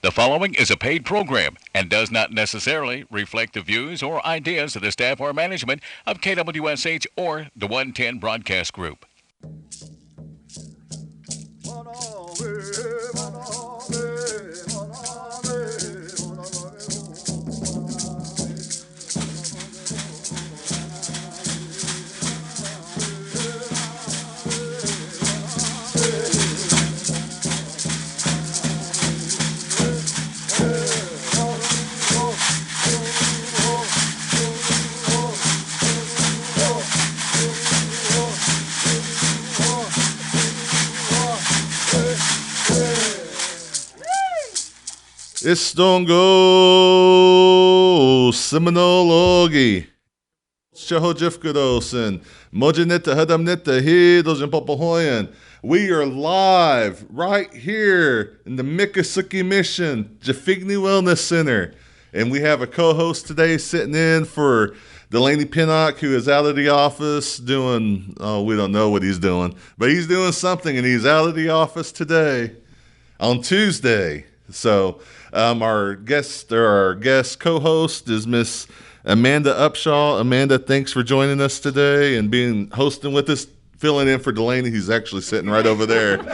The following is a paid program and does not necessarily reflect the views or ideas of the staff or management of KWSH or the 110 Broadcast Group. It's Stongo Seminole Shahojifkados and Mojanita Hadamnita Hidos Popohoyan. We are live right here in the Miccosukee Mission, Jafigny Wellness Center. And we have a co-host today sitting in for Delaney Pinnock, who is out of the office doing, we don't know what he's doing, but he's doing something and he's out of the office today on Tuesday. So our guest co-host is Miss Amanda Upshaw. Amanda, thanks for joining us today and hosting with us, filling in for Delaney. He's actually sitting right over there. Try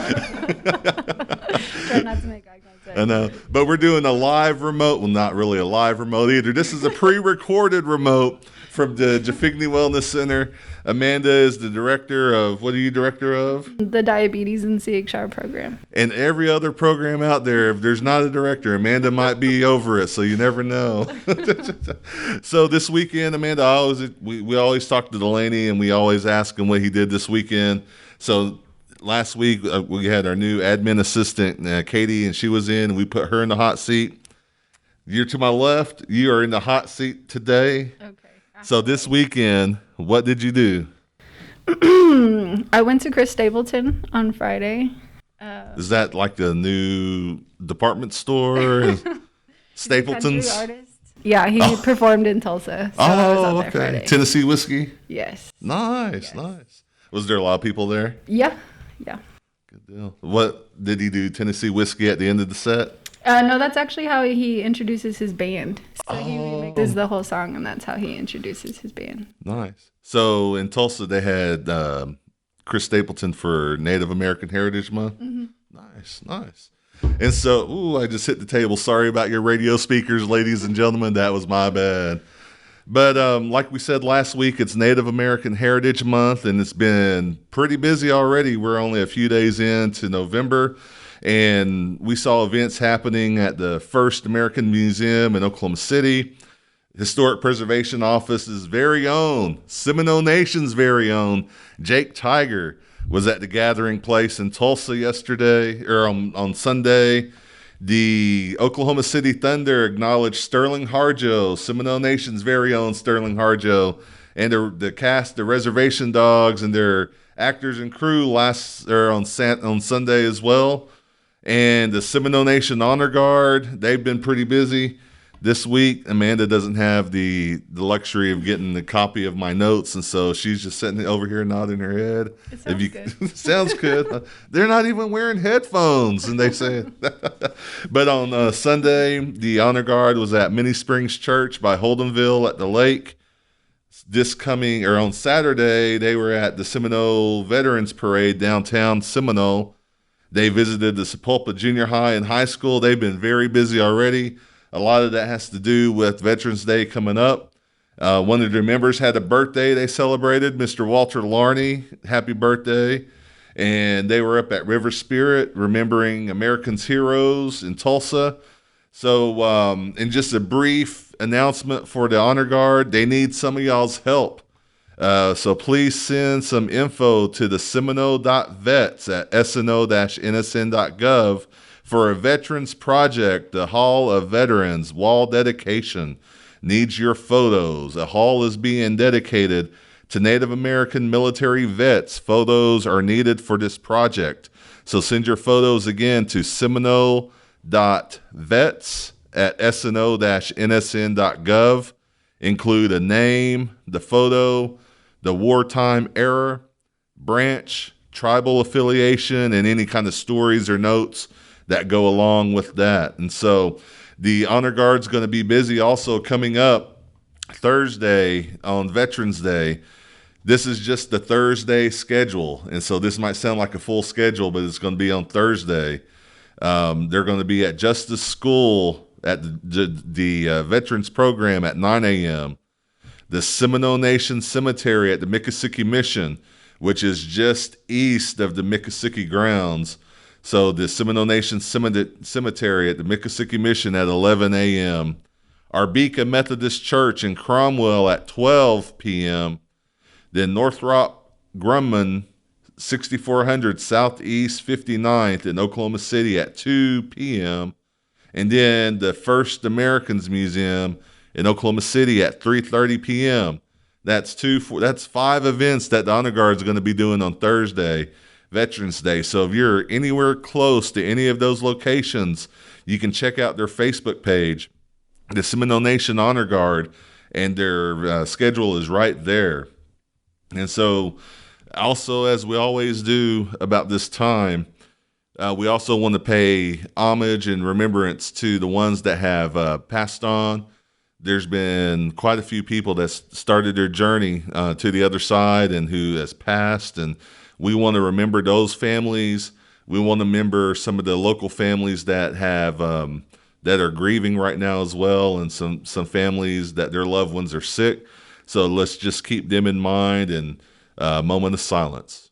not to make eye contact. I know, but we're doing a live remote. Well, not really a live remote either. This is a pre-recorded remote from the Jafigny Wellness Center. Amanda is the director of, what are you director of? The Diabetes and UPSHAW program. And every other program out there, if there's not a director, Amanda might be over it, so you never know. So this weekend, Amanda, we always talk to Delaney, and we always ask him what he did this weekend. So last week, we had our new admin assistant, Katie, and she was in, and we put her in the hot seat. You're to my left. You are in the hot seat today. Okay. So this weekend, what did you do? I went to Chris Stapleton on Friday. Is that like the new department store? Stapleton's? Country artist. Yeah, he performed in Tulsa. So I was out there Friday. Tennessee whiskey? Yes. Nice. Was there a lot of people there? Yeah. Good deal. What did he do? Tennessee whiskey at the end of the set? No, that's actually how he introduces his band. So he remixes the whole song, and that's how he introduces his band. Nice. So in Tulsa, they had Chris Stapleton for Native American Heritage Month. Mm-hmm. Nice. And so, I just hit the table. Sorry about your radio speakers, ladies and gentlemen. That was my bad. But like we said last week, it's Native American Heritage Month, and it's been pretty busy already. We're only a few days into November. And we saw events happening at the First American Museum in Oklahoma City. Historic Preservation Office's very own, Seminole Nation's very own, Jake Tiger was at the gathering place in Tulsa yesterday, or on Sunday. The Oklahoma City Thunder acknowledged Sterling Harjo, Seminole Nation's very own Sterling Harjo, and the cast, the Reservation Dogs, and their actors and crew on Sunday as well. And the Seminole Nation Honor Guard, they've been pretty busy this week. Amanda doesn't have the luxury of getting the copy of my notes, and so she's just sitting over here nodding her head. It sounds good. Sounds good. They're not even wearing headphones, and they say it. But on Sunday, the Honor Guard was at Many Springs Church by Holdenville at the lake. On Saturday, they were at the Seminole Veterans Parade downtown Seminole. They visited the Sepulpa Junior High and High School. They've been very busy already. A lot of that has to do with Veterans Day coming up. One of their members had a birthday they celebrated, Mr. Walter Larney. Happy birthday. And they were up at River Spirit remembering Americans' heroes in Tulsa. So, in just a brief announcement for the Honor Guard, they need some of y'all's help. So please send some info to the Seminole.vets at sno-nsn.gov for a veterans project. The Hall of Veterans wall dedication needs your photos. A hall is being dedicated to Native American military vets. Photos are needed for this project. So send your photos again to Seminole.vets at sno-nsn.gov. Include a name, the photo, the wartime era, branch, tribal affiliation, and any kind of stories or notes that go along with that. And so the Honor Guard's going to be busy also coming up Thursday on Veterans Day. This is just the Thursday schedule. And so this might sound like a full schedule, but it's going to be on Thursday. They're going to be at Justice School at the Veterans Program at 9 a.m., the Seminole Nation Cemetery at the Miccosukee Mission, which is just east of the Miccosukee grounds. So the Seminole Nation Cemetery at the Miccosukee Mission at 11 a.m., Arbeka Methodist Church in Cromwell at 12 p.m., then Northrop Grumman 6400 Southeast 59th in Oklahoma City at 2 p.m., and then the First Americans Museum in Oklahoma City at 3:30 p.m. That's 5 events that the Honor Guard is going to be doing on Thursday, Veterans Day. So if you're anywhere close to any of those locations, you can check out their Facebook page, the Seminole Nation Honor Guard, and their schedule is right there. And so also, as we always do about this time, we also want to pay homage and remembrance to the ones that have passed on. There's been quite a few people that started their journey to the other side and who has passed, and we want to remember those families. We want to remember some of the local families that have that are grieving right now as well, and some families that their loved ones are sick. So let's just keep them in mind, and a moment of silence.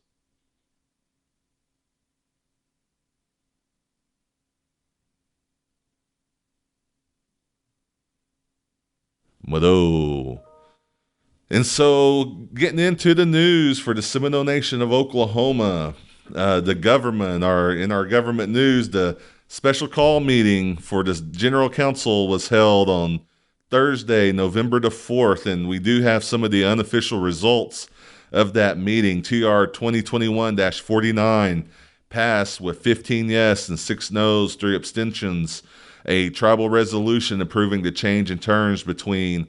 Mado. And so getting into the news for the Seminole Nation of Oklahoma, the government, in our government news, the special call meeting for the General Counsel was held on Thursday, November the 4th, and we do have some of the unofficial results of that meeting. TR 2021-49 passed with 15 yes and 6 no's, 3 abstentions. A tribal resolution approving the change in terms agreements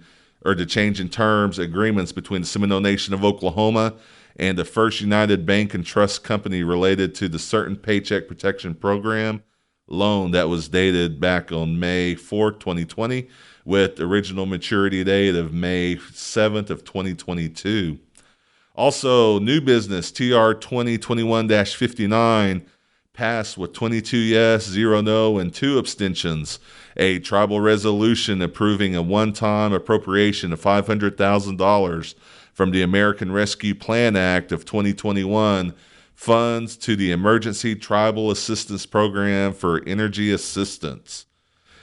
between the Seminole Nation of Oklahoma and the First United Bank and Trust Company related to the Certain Paycheck Protection Program loan that was dated back on May 4th, 2020, with original maturity date of May 7th of 2022. Also, new business, TR 2021-59, passed with 22 yes, 0 no, and 2 abstentions. A tribal resolution approving a one-time appropriation of $500,000 from the American Rescue Plan Act of 2021 funds to the Emergency Tribal Assistance Program for Energy Assistance.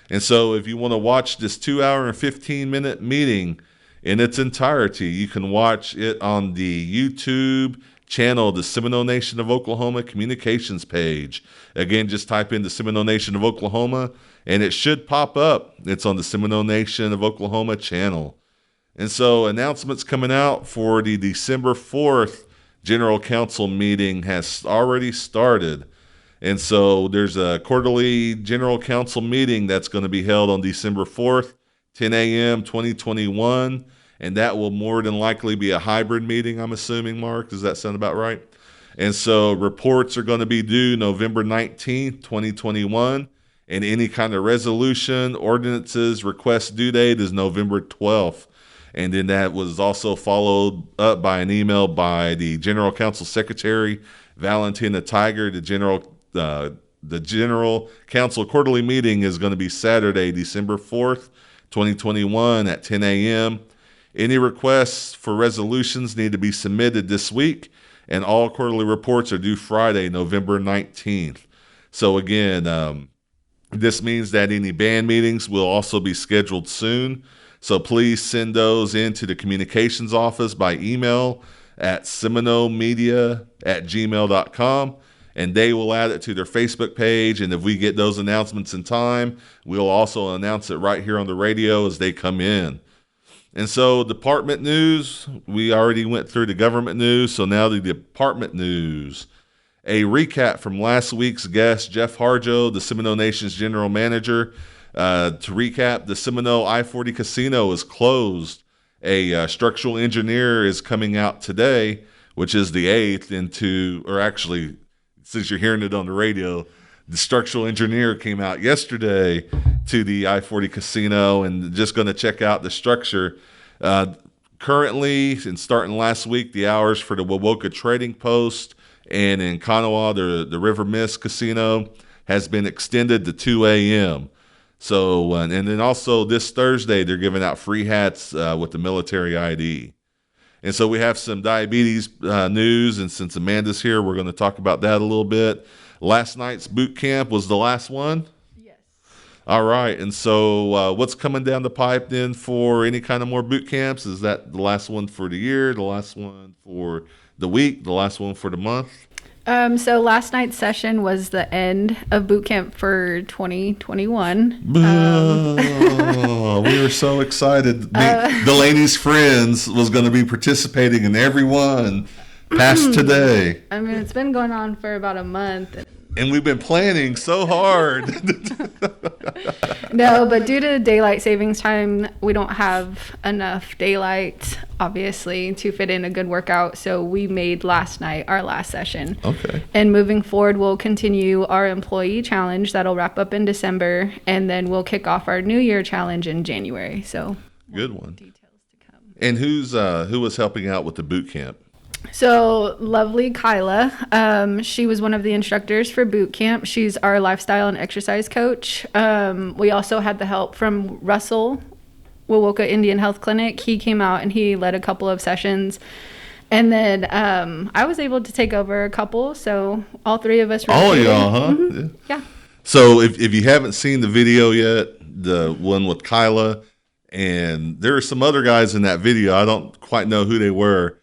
And so if you want to watch this 2-hour and 15-minute meeting in its entirety, you can watch it on the YouTube channel, the Seminole Nation of Oklahoma communications page. Again, just type in the Seminole Nation of Oklahoma and it should pop up. It's on the Seminole Nation of Oklahoma channel. And so announcements coming out for the December 4th General Counsel meeting has already started. And so there's a quarterly General Counsel meeting that's going to be held on December 4th, 10 a.m., 2021. And that will more than likely be a hybrid meeting, I'm assuming, Mark. Does that sound about right? And so reports are going to be due November 19th, 2021. And any kind of resolution, ordinances, request due date is November 12th. And then that was also followed up by an email by the General Counsel Secretary, Valentina Tiger. The General Counsel quarterly meeting is going to be Saturday, December 4th, 2021 at 10 a.m. Any requests for resolutions need to be submitted this week, and all quarterly reports are due Friday, November 19th. So again, this means that any band meetings will also be scheduled soon. So please send those into the communications office by email at seminolemedia@gmail.com, and they will add it to their Facebook page. And if we get those announcements in time, we'll also announce it right here on the radio as they come in. And so department news, we already went through the government news, so now the department news. A recap from last week's guest, Jeff Harjo, the Seminole Nation's general manager. To recap, the Seminole I-40 Casino is closed. A structural engineer is coming out today, which is the 8th, or actually, since you're hearing it on the radio, The structural engineer came out yesterday to the I-40 casino and just going to check out the structure. Currently, and starting last week, the hours for the Wowoka Trading Post and in Kanawha, the River Mist Casino, has been extended to 2 a.m. So, and then also this Thursday, they're giving out free hats with the military ID. And so we have some diabetes news, and since Amanda's here, we're going to talk about that a little bit. Last night's boot camp was the last one? Yes. All right, and so what's coming down the pipe then for any kind of more boot camps? Is that the last one for the year, the last one for the week, the last one for the month? So last night's session was the end of boot camp for 2021. We were so excited. Delaney's friends was going to be participating in every one past today. I mean, it's been going on for about a month. And we've been planning so hard. No, but due to daylight savings time, we don't have enough daylight, obviously, to fit in a good workout. So we made last night our last session. Okay. And moving forward, we'll continue our employee challenge. That'll wrap up in December. And then we'll kick off our New Year challenge in January. So good one. Details to come. And who was helping out with the boot camp? So lovely Kyla, she was one of the instructors for boot camp. She's our lifestyle and exercise coach. We also had the help from Russell, Wowoka Indian Health Clinic. He came out and he led a couple of sessions. And then I was able to take over a couple. So all three of us. All y'all, huh? Mm-hmm. Yeah. So if you haven't seen the video yet, the one with Kyla, and there are some other guys in that video. I don't quite know who they were.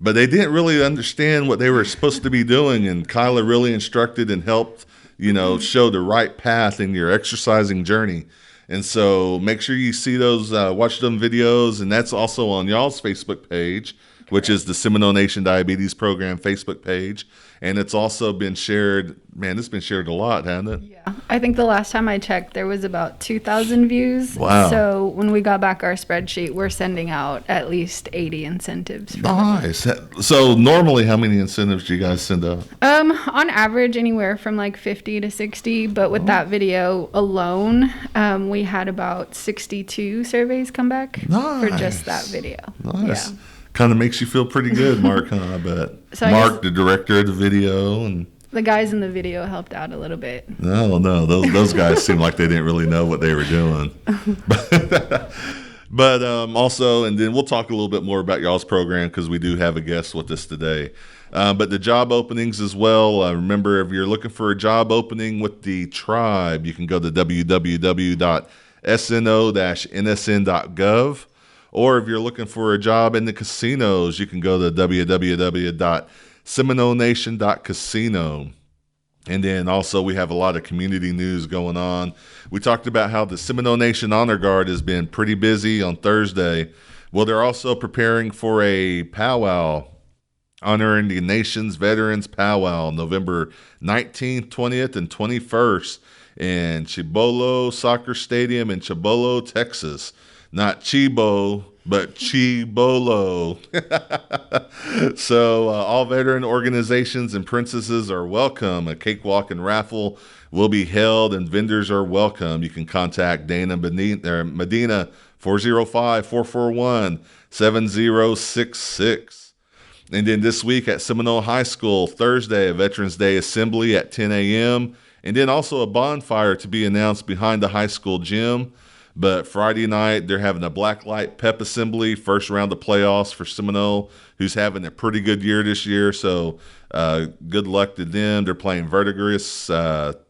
But they didn't really understand what they were supposed to be doing, and Kyla really instructed and helped, show the right path in your exercising journey. And so make sure you see those, watch them videos, and that's also on y'all's Facebook page, which is the Seminole Nation Diabetes Program Facebook page. And it's also been shared. Man, it's been shared a lot, hasn't it? Yeah. I think the last time I checked, there was about 2,000 views. Wow. So when we got back our spreadsheet, we're sending out at least 80 incentives. Nice. So normally, how many incentives do you guys send out? On average, anywhere from like 50 to 60. But with that video alone, we had about 62 surveys come back for just that video. Nice. Yeah. Kind of makes you feel pretty good, Mark, huh? I bet. So Mark, the director of the video, and the guys in the video helped out a little bit. No, those guys seemed like they didn't really know what they were doing. But also, and then we'll talk a little bit more about y'all's program because we do have a guest with us today. But the job openings as well. Remember, if you're looking for a job opening with the tribe, you can go to www.sno-nsn.gov. Or if you're looking for a job in the casinos, you can go to www.seminolnation.casino. And then also we have a lot of community news going on. We talked about how the Seminole Nation Honor Guard has been pretty busy on Thursday. Well, they're also preparing for a powwow, honoring the nation's veterans powwow, November 19th, 20th, and 21st in Chibolo Soccer Stadium in Chibolo, Texas. Not Chibo, but Chibolo. So all veteran organizations and princesses are welcome. A cakewalk and raffle will be held, and vendors are welcome. You can contact Dana Medina 405-441-7066. And then this week at Seminole High School, Thursday, a Veterans Day Assembly at 10 a.m. And then also a bonfire to be announced behind the high school gym. But Friday night, they're having a Blacklight Pep Assembly, first round of playoffs for Seminole, who's having a pretty good year this year. So good luck to them. They're playing Verdigris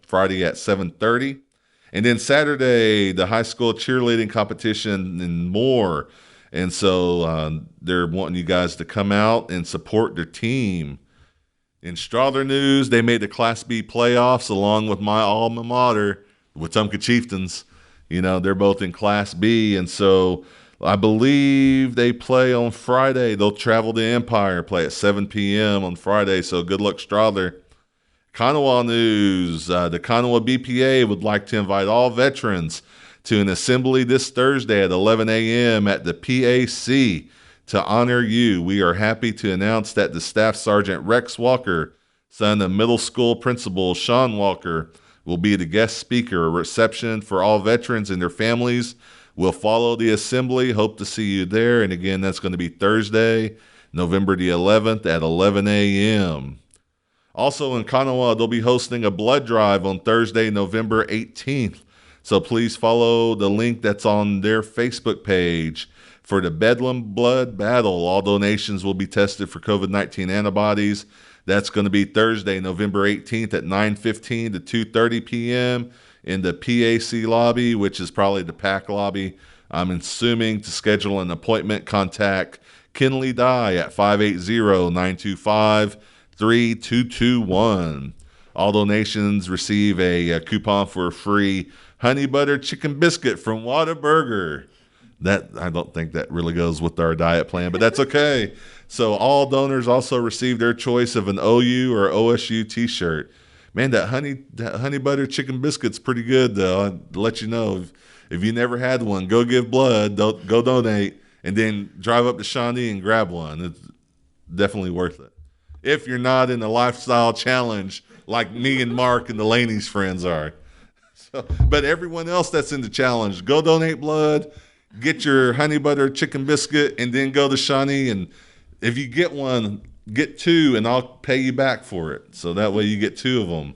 Friday at 7:30. And then Saturday, the high school cheerleading competition and more. And so they're wanting you guys to come out and support their team. In Strother news, they made the Class B playoffs along with my alma mater, Wetumpka Chieftains. They're both in Class B, and so I believe they play on Friday. They'll travel to Empire, play at 7 p.m. on Friday, so good luck, Strother. Kanawha news, the Kanawha BPA would like to invite all veterans to an assembly this Thursday at 11 a.m. at the PAC to honor you. We are happy to announce that the Staff Sergeant Rex Walker, son of middle school principal Sean Walker, will be the guest speaker. A reception for all veterans and their families will follow the assembly. Hope to see you there. And again, that's going to be Thursday, November the 11th at 11 a.m. Also in Kanawha, they'll be hosting a blood drive on Thursday, November 18th. So please follow the link that's on their Facebook page for the Bedlam Blood Battle. All donations will be tested for COVID-19 antibodies. That's going to be Thursday, November 18th at 9:15 to 2:30 p.m. in the PAC lobby, which is probably the PAC lobby. I'm assuming to schedule an appointment, contact Kinley Dye at 580-925-3221. All donations receive a coupon for a free honey butter chicken biscuit from Whataburger. That I don't think that really goes with our diet plan, but that's okay. So all donors also receive their choice of an OU or OSU t-shirt. Man, that honey butter chicken biscuit's pretty good, though. I'll let you know. If you never had one, go give blood, go donate, and then drive up to Shawnee and grab one. It's definitely worth it. If you're not in a lifestyle challenge like me and Mark and the Laney's friends are. But everyone else that's in the challenge, go donate blood, get your honey butter chicken biscuit, and then go to Shawnee. And if you get one, get two, and I'll pay you back for it. So that way you get two of them.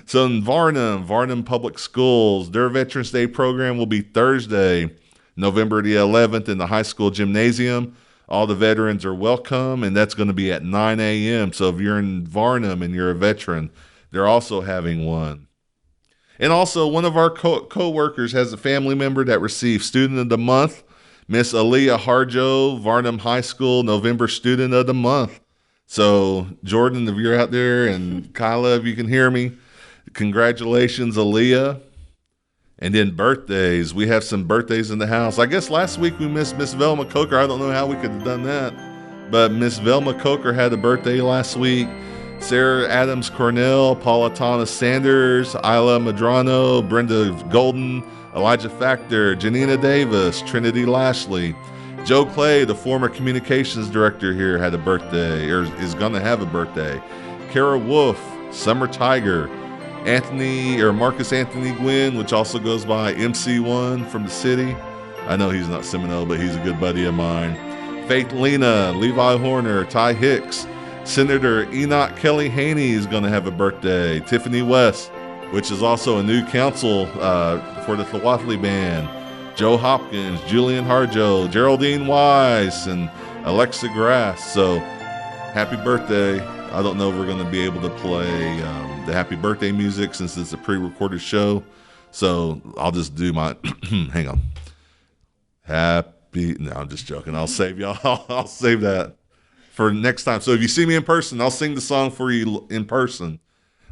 So in Varnum Public Schools, their Veterans Day program will be Thursday, November the 11th in the high school gymnasium. All the veterans are welcome, and that's going to be at 9 a.m. So if you're in Varnum and you're a veteran, they're also having one. And also, one of our co-workers has a family member that received Student of the Month. Miss Aaliyah Harjo, Varnum High School, November Student of the Month. So, Jordan, if you're out there, and Kyla, if you can hear me, congratulations, Aaliyah. And then birthdays. We have some birthdays in the house. I guess last week we missed Miss Velma Coker. I don't know how we could have done that. But Miss Velma Coker had a birthday last week. Sarah Adams Cornell, Paula Thomas Sanders, Isla Madrano, Brenda Golden, Elijah Factor, Janina Davis, Trinity Lashley. Joe Clay, the former communications director here, had a birthday, or is going to have a birthday. Kara Wolf, Summer Tiger, Marcus Anthony Gwynn, which also goes by MC1 from the city. I know he's not Seminole, but he's a good buddy of mine. Faith Lena, Levi Horner, Ty Hicks, Senator Enoch Kelly Haney is going to have a birthday. Tiffany West, which is also a new counsel for the Thawathley Band. Joe Hopkins, Julian Harjo, Geraldine Weiss, and Alexa Grass. So, happy birthday. I don't know if we're going to be able to play the happy birthday music since it's a pre-recorded show. So, I'll just do my, hang on. No, I'm just joking. I'll save y'all. I'll save that for next time. So if you see me in person, I'll sing the song for you in person.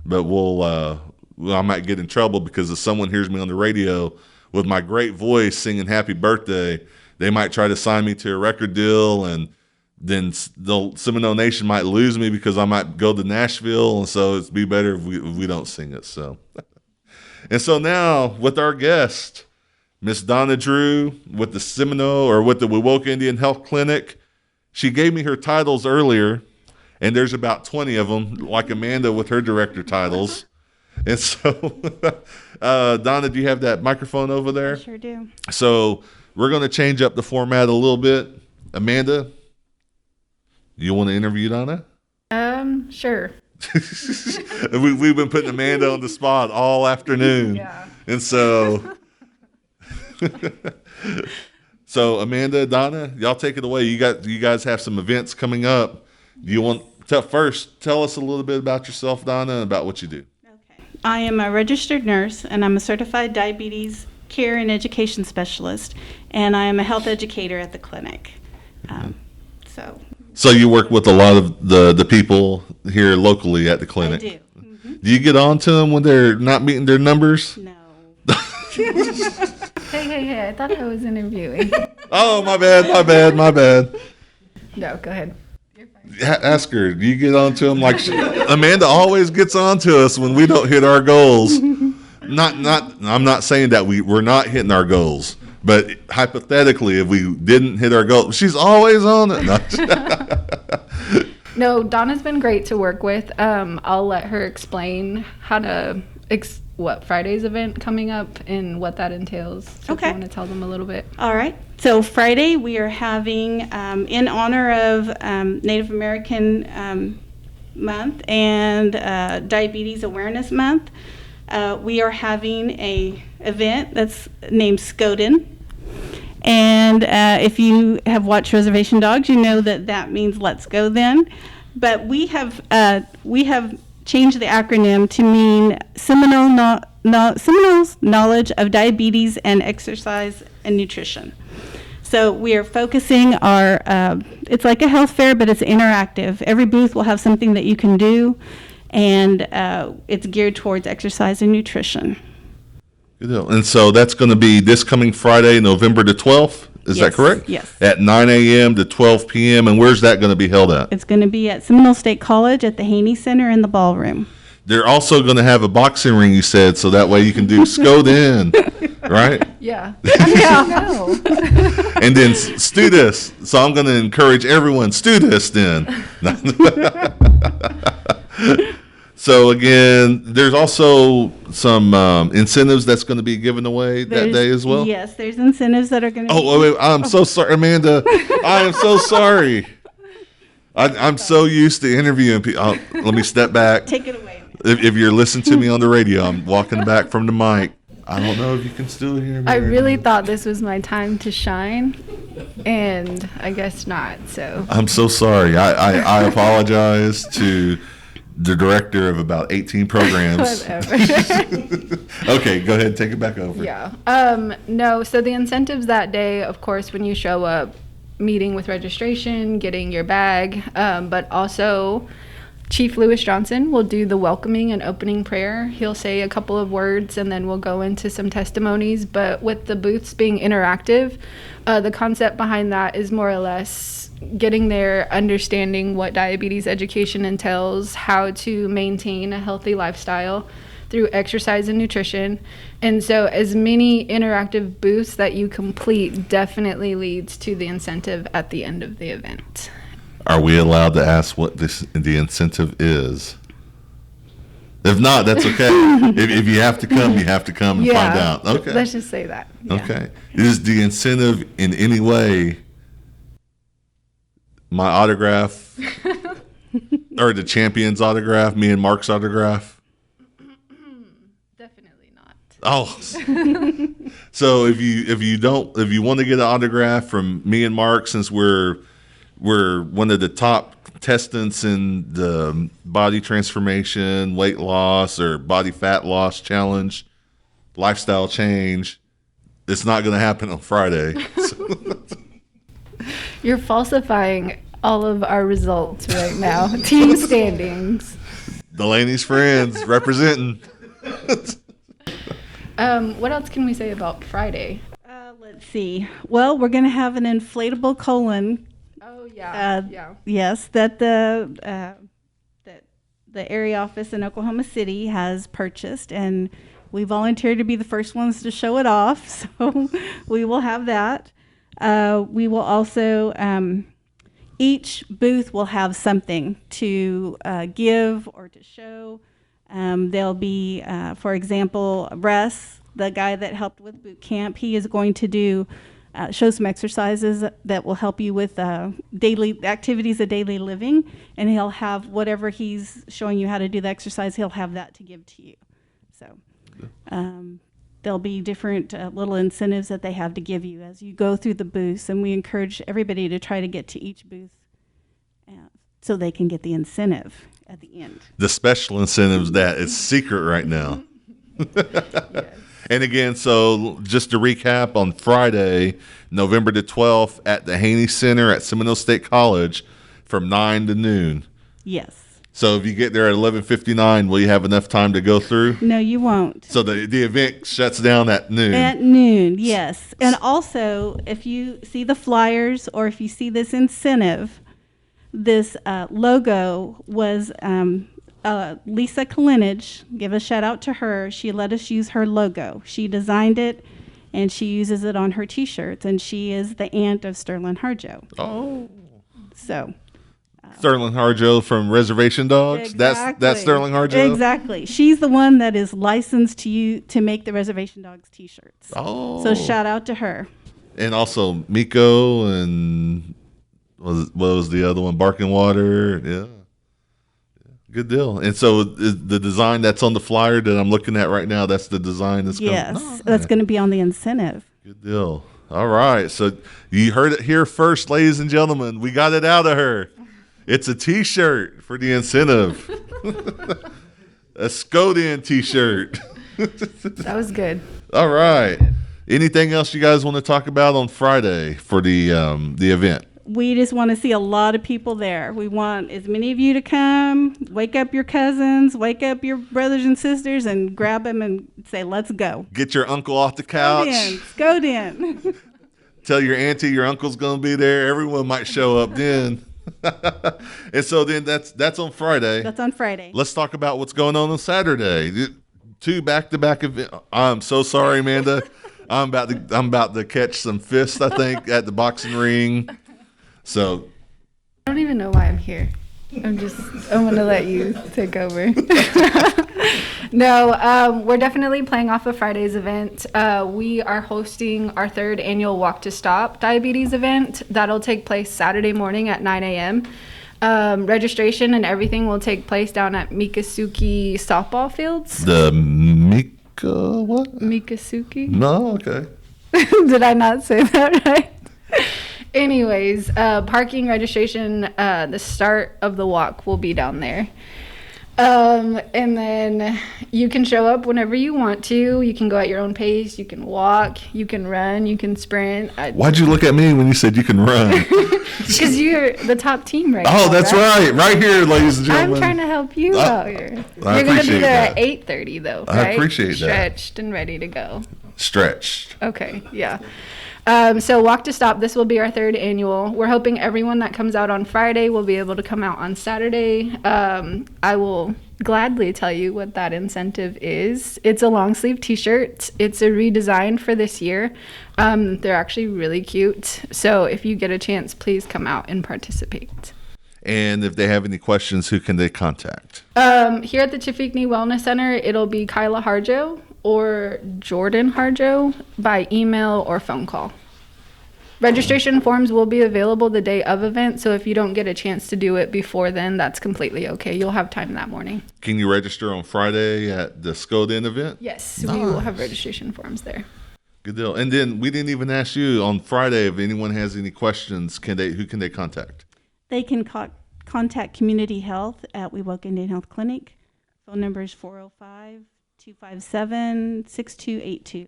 But I might get in trouble because if someone hears me on the radio with my great voice singing happy birthday, they might try to sign me to a record deal, and then the Seminole Nation might lose me because I might go to Nashville, and so it'd be better if we don't sing it. So, and so now with our guest, Miss Donna Drew with the Seminole, or with the Wewoka Indian Health Clinic. She gave me her titles earlier, and there's about 20 of them, like Amanda with her director titles. And so, Donna, do you have that microphone over there? I sure do. So we're going to change up the format a little bit. Amanda, you want to interview Donna? Sure. We've been putting Amanda on the spot all afternoon. Yeah. And so... So Amanda, Donna, y'all take it away. You guys have some events coming up. Do you want to first tell us a little bit about yourself, Donna, and about what you do? Okay. I am a registered nurse, and I'm a certified diabetes care and education specialist, and I am a health educator at the clinic. So you work with a lot of the people here locally at the clinic. I do. Mm-hmm. Do you get on to them when they're not meeting their numbers? No. Hey, I thought I was interviewing. Oh, my bad. No, go ahead. Ask her, do you get on to them like Amanda always gets on to us when we don't hit our goals? I'm not saying that we're not hitting our goals, but hypothetically, if we didn't hit our goal, she's always on it. No, Donna's been great to work with. I'll let her explain how to what Friday's event coming up and what that entails. So if you want to tell them a little bit. All right. So Friday we are having, in honor of Native American Month and Diabetes Awareness Month, we are having a event that's named SCODN. And if you have watched Reservation Dogs, you know that means Let's Go Then. But we have changed the acronym to mean Seminole's Knowledge of Diabetes and Exercise and Nutrition. So we are focusing it's like a health fair, but it's interactive. Every booth will have something that you can do, and it's geared towards exercise and nutrition. Good deal. And so that's going to be this coming Friday, November the 12th. Is that correct? Yes. At 9 a.m. to 12 p.m. And where's that going to be held at? It's going to be at Seminole State College at the Haney Center in the ballroom. They're also going to have a boxing ring, you said, so that way you can do SCODN, right? Yeah. Yeah. And then stew this. So I'm going to encourage everyone, stew this then. So again, there's also some incentives that's going to be given away that day as well? Yes, there's incentives that are going to wait, I'm so sorry, Amanda. I am so sorry. I'm so used to interviewing people. Let me step back. Take it away. If you're listening to me on the radio, I'm walking back from the mic. I don't know if you can still hear me. I really thought this was my time to shine, and I guess not. So I'm so sorry. I apologize to the director of about 18 programs. Whatever. Okay, go ahead. Take it back over. Yeah. No, so the incentives that day, of course, when you show up, meeting with registration, getting your bag, but also Chief Lewis Johnson will do the welcoming and opening prayer. He'll say a couple of words and then we'll go into some testimonies. But with the booths being interactive, the concept behind that is more or less getting there, understanding what diabetes education entails, how to maintain a healthy lifestyle through exercise and nutrition. And so as many interactive booths that you complete definitely leads to the incentive at the end of the event. Are we allowed to ask what the incentive is? If not, that's okay. if you have to come, you have to come and find out. Okay. Let's just say that. Yeah. Okay. Is the incentive in any way my autograph or the champion's autograph, me and Mark's autograph? Definitely not. Oh. So if you want to get an autograph from me and Mark, since we're one of the top contestants in the body transformation, weight loss, or body fat loss challenge, lifestyle change, it's not going to happen on Friday. You're falsifying all of our results right now. Team standings. Delaney's friends representing. What else can we say about Friday? Let's see. Well, we're going to have an inflatable colon. Oh yeah. Yes, that the area office in Oklahoma City has purchased, and we volunteered to be the first ones to show it off. So we will have that. We will also each booth will have something to give or to show. There'll be, for example, Russ, the guy that helped with boot camp. He is going to do. Show some exercises that will help you with daily activities of daily living, and he'll have whatever he's showing you how to do the exercise, he'll have that to give to you. So there'll be different little incentives that they have to give you as you go through the booths, and we encourage everybody to try to get to each booth so they can get the incentive at the end. The special incentives that is secret right now. Yes. And again, so just to recap, on Friday, November the 12th, at the Haney Center at Seminole State College from 9 to noon. Yes. So if you get there at 11:59, will you have enough time to go through? No, you won't. So the event shuts down at noon. At noon, yes. And also, if you see the flyers or if you see this incentive, this logo was Lisa Kalinich. Give a shout out to her. She let us use her logo. She designed it, and she uses it on her T-shirts. And she is the aunt of Sterling Harjo. Oh. So Sterling Harjo from Reservation Dogs. Exactly. That's Sterling Harjo. Exactly. She's the one that is licensed to make the Reservation Dogs T-shirts. Oh. So shout out to her. And also Miko and what was the other one? Barking Water. Yeah. Good deal. And so the design that's on the flyer that I'm looking at right now, that's the design that's that's going to be on the incentive. Good deal. All right. So you heard it here first, ladies and gentlemen. We got it out of her. It's a T-shirt for the incentive. A Scodin T-shirt. That was good. All right. Anything else you guys want to talk about on Friday for the event? We just want to see a lot of people there. We want as many of you to come, wake up your cousins, wake up your brothers and sisters, and grab them and say, let's go. Get your uncle off the couch. Scodin. Tell your auntie your uncle's going to be there. Everyone might show up then. And so then that's on Friday. That's on Friday. Let's talk about what's going on Saturday. 2 back-to-back events. I'm so sorry, Amanda. I'm about to catch some fists, I think, at the boxing ring. So I don't even know why I'm here. I'm going to let you take over. No, we're definitely playing off of Friday's event. We are hosting our 3rd annual Walk to Stop diabetes event. That'll take place Saturday morning at 9 a.m. Registration and everything will take place down at Mikasuki softball fields. The Mika what? Mikasuki? No, okay. Did I not say that right? Anyways, parking registration, the start of the walk will be down there. And then you can show up whenever you want to. You can go at your own pace. You can walk. You can run. You can sprint. Why'd you look at me when you said you can run? Because you're the top team right now. Oh, that's right. Right here, ladies and gentlemen. I'm trying to help you out here. I You're going to be there that. at 8:30 though, I right? appreciate that. Stretched and ready to go. Stretched. Okay, yeah. So Walk to Stop, this will be our 3rd annual. We're hoping everyone that comes out on Friday will be able to come out on Saturday. I will gladly tell you what that incentive is. It's a long sleeve t-shirt. It's a redesign for this year. They're actually really cute. So if you get a chance, please come out and participate. And if they have any questions, who can they contact? Here at the Chifigni Wellness Center, it'll be Kyla Harjo or Jordan Harjo by email or phone call. Registration forms will be available the day of event, so if you don't get a chance to do it before then, that's completely okay. You'll have time that morning. Can you register on Friday at the Scodin event? Yes, we will have registration forms there. Good deal. And then we didn't even ask you on Friday if anyone has any questions. Who can they contact? They can contact Community Health at Wewoke Indian Health Clinic. Phone number is 405-257-6282.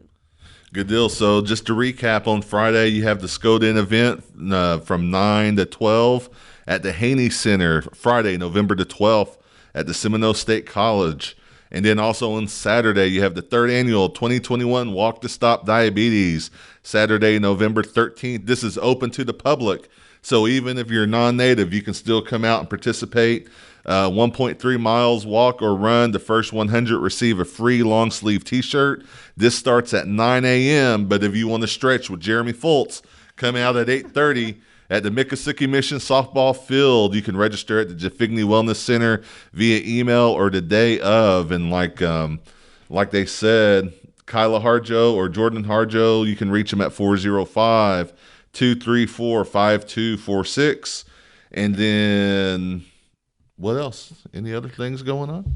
Good deal. So just to recap, on Friday, you have the Scodin event from 9 to 12 at the Haney Center, Friday, November the 12th at the Seminole State College. And then also on Saturday, you have the 3rd annual 2021 Walk to Stop Diabetes, Saturday, November 13th. This is open to the public. So even if you're non-native, you can still come out and participate. 1.3 miles walk or run. The first 100 receive a free long sleeve t-shirt. This starts at 9 a.m. But if you want to stretch with Jeremy FULTZ, come out at 8:30 at the Mikasuki Mission softball field. You can register at the Chifigni Wellness Center via email or the day of. And like they said, Kyla Harjo or Jordan Harjo, you can reach them at 405-234-5246. And then what else? Any other things going on?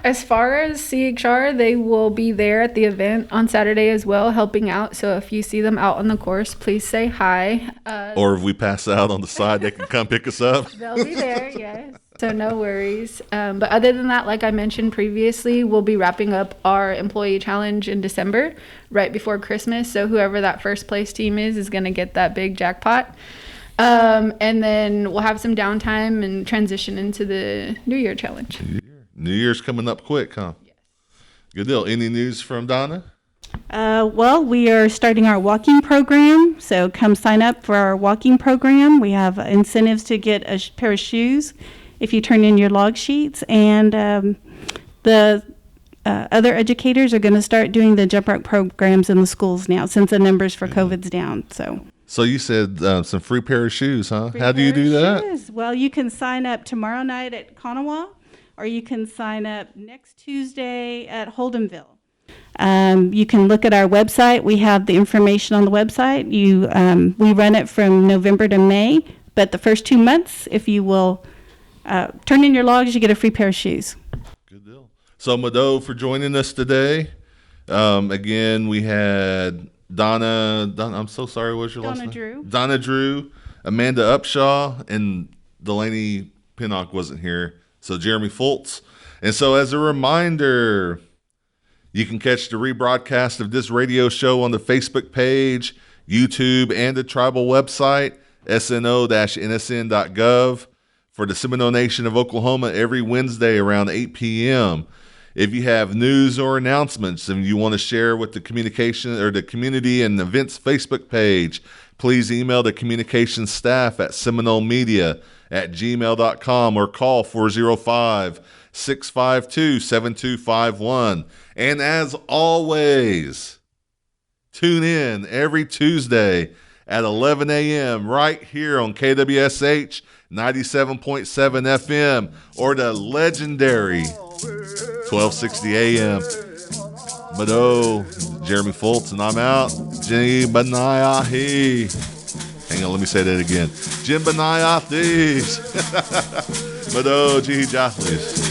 As far as CHR, they will be there at the event on Saturday as well, helping out. So if you see them out on the course, please say hi. Or if we pass out on the side, they can come pick us up. They'll be there, yes. So no worries. But other than that, like I mentioned previously, we'll be wrapping up our employee challenge in December, right before Christmas. So whoever that first place team is going to get that big jackpot. And then we'll have some downtime and transition into the New Year challenge. New Year's coming up quick, huh? Yes. Good deal. Any news from Donna? Well, we are starting our walking program, so come sign up for our walking program. We have incentives to get a pair of shoes if you turn in your log sheets, and the other educators are going to start doing the jump rope programs in the schools now since the numbers for COVID's down. So you said some free pair of shoes, huh? Free How do you pair do of that? shoes. Well, you can sign up tomorrow night at Kanawha, or you can sign up next Tuesday at Holdenville. You can look at our website. We have the information on the website. We run it from November to May, but the first 2 months, if you will turn in your logs, you get a free pair of shoes. Good deal. So, Mado, for joining us today. Again, we had Donna, I'm so sorry, what's your last name? Drew. Donna Drew, Amanda UPSHAW, and Delaney Pinnock wasn't here. So, Jeremy FULTZ. And so, as a reminder, you can catch the rebroadcast of this radio show on the Facebook page, YouTube, and the tribal website, sno-nsn.gov, for the Seminole Nation of Oklahoma every Wednesday around 8 p.m. If you have news or announcements and you want to share with the communication or the community and events Facebook page, please email the communications staff at seminolemedia@gmail.com or call 405-652-7251. And as always, tune in every Tuesday at 11 a.m. right here on KWSH 97.7 FM or the legendary 1260 AM. Mado, Jeremy FULTZ, and I'm out. Jimbanayahi. Hang on, let me say that again. Jimbanayathis. Mado, Jihi Jathlis.